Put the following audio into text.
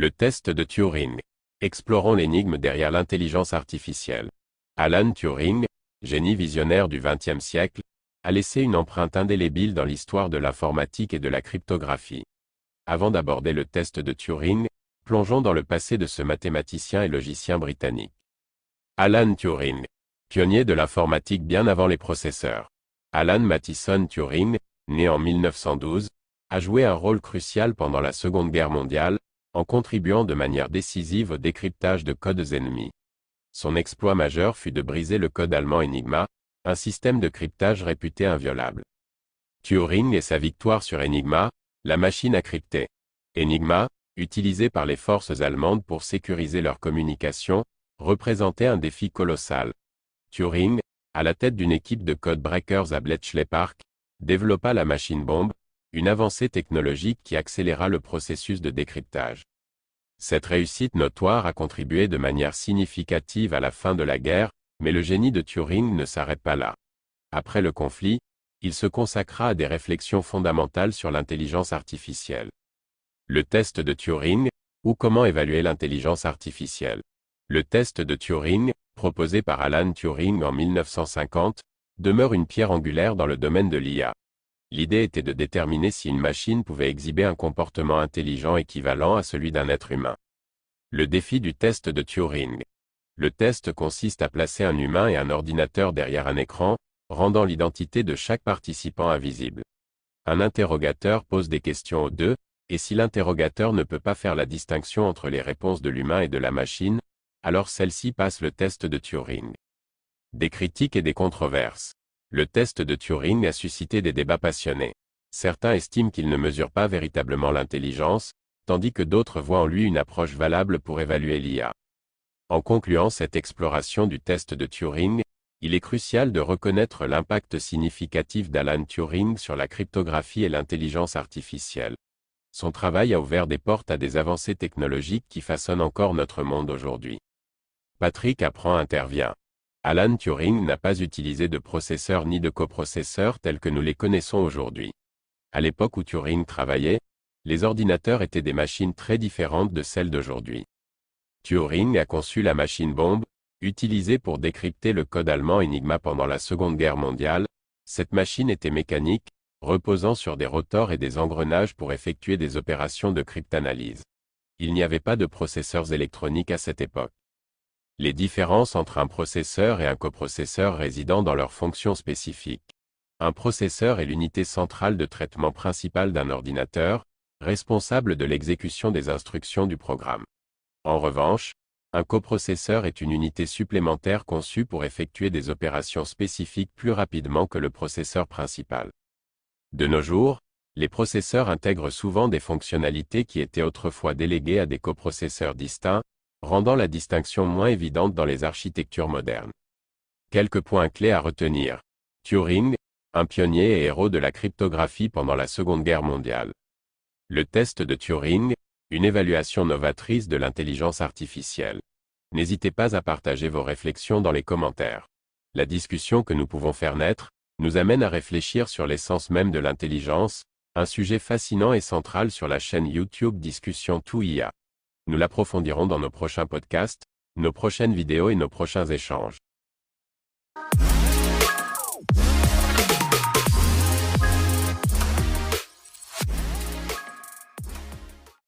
Le test de Turing. Explorons l'énigme derrière l'intelligence artificielle. Alan Turing, génie visionnaire du XXe siècle, a laissé une empreinte indélébile dans l'histoire de l'informatique et de la cryptographie. Avant d'aborder le test de Turing, plongeons dans le passé de ce mathématicien et logicien britannique. Alan Turing, pionnier de l'informatique bien avant les processeurs. Alan Mathison Turing, né en 1912, a joué un rôle crucial pendant la Seconde Guerre mondiale, en contribuant de manière décisive au décryptage de codes ennemis. Son exploit majeur fut de briser le code allemand Enigma, un système de cryptage réputé inviolable. Turing et sa victoire sur Enigma, la machine à crypter. Enigma, utilisé par les forces allemandes pour sécuriser leur communication, représentait un défi colossal. Turing, à la tête d'une équipe de code breakers à Bletchley Park, développa la machine bombe, une avancée technologique qui accéléra le processus de décryptage. Cette réussite notoire a contribué de manière significative à la fin de la guerre, mais le génie de Turing ne s'arrête pas là. Après le conflit, il se consacra à des réflexions fondamentales sur l'intelligence artificielle. Le test de Turing, ou comment évaluer l'intelligence artificielle. Le test de Turing, proposé par Alan Turing en 1950, demeure une pierre angulaire dans le domaine de l'IA. L'idée était de déterminer si une machine pouvait exhiber un comportement intelligent équivalent à celui d'un être humain. Le défi du test de Turing. Le test consiste à placer un humain et un ordinateur derrière un écran, rendant l'identité de chaque participant invisible. Un interrogateur pose des questions aux deux, et si l'interrogateur ne peut pas faire la distinction entre les réponses de l'humain et de la machine, alors celle-ci passe le test de Turing. Des critiques et des controverses. Le test de Turing a suscité des débats passionnés. Certains estiment qu'il ne mesure pas véritablement l'intelligence, tandis que d'autres voient en lui une approche valable pour évaluer l'IA. En concluant cette exploration du test de Turing, il est crucial de reconnaître l'impact significatif d'Alan Turing sur la cryptographie et l'intelligence artificielle. Son travail a ouvert des portes à des avancées technologiques qui façonnent encore notre monde aujourd'hui. Patrick Apprend intervient. Alan Turing n'a pas utilisé de processeurs ni de coprocesseurs tels que nous les connaissons aujourd'hui. À l'époque où Turing travaillait, les ordinateurs étaient des machines très différentes de celles d'aujourd'hui. Turing a conçu la machine bombe, utilisée pour décrypter le code allemand Enigma pendant la Seconde Guerre mondiale. Cette machine était mécanique, reposant sur des rotors et des engrenages pour effectuer des opérations de cryptanalyse. Il n'y avait pas de processeurs électroniques à cette époque. Les différences entre un processeur et un coprocesseur résident dans leurs fonctions spécifiques. Un processeur est l'unité centrale de traitement principale d'un ordinateur, responsable de l'exécution des instructions du programme. En revanche, un coprocesseur est une unité supplémentaire conçue pour effectuer des opérations spécifiques plus rapidement que le processeur principal. De nos jours, les processeurs intègrent souvent des fonctionnalités qui étaient autrefois déléguées à des coprocesseurs distincts, rendant la distinction moins évidente dans les architectures modernes. Quelques points clés à retenir. Turing, un pionnier et héros de la cryptographie pendant la Seconde Guerre mondiale. Le test de Turing, une évaluation novatrice de l'intelligence artificielle. N'hésitez pas à partager vos réflexions dans les commentaires. La discussion que nous pouvons faire naître nous amène à réfléchir sur l'essence même de l'intelligence, un sujet fascinant et central sur la chaîne YouTube Discussion Tout IA. Nous l'approfondirons dans nos prochains podcasts, nos prochaines vidéos et nos prochains échanges.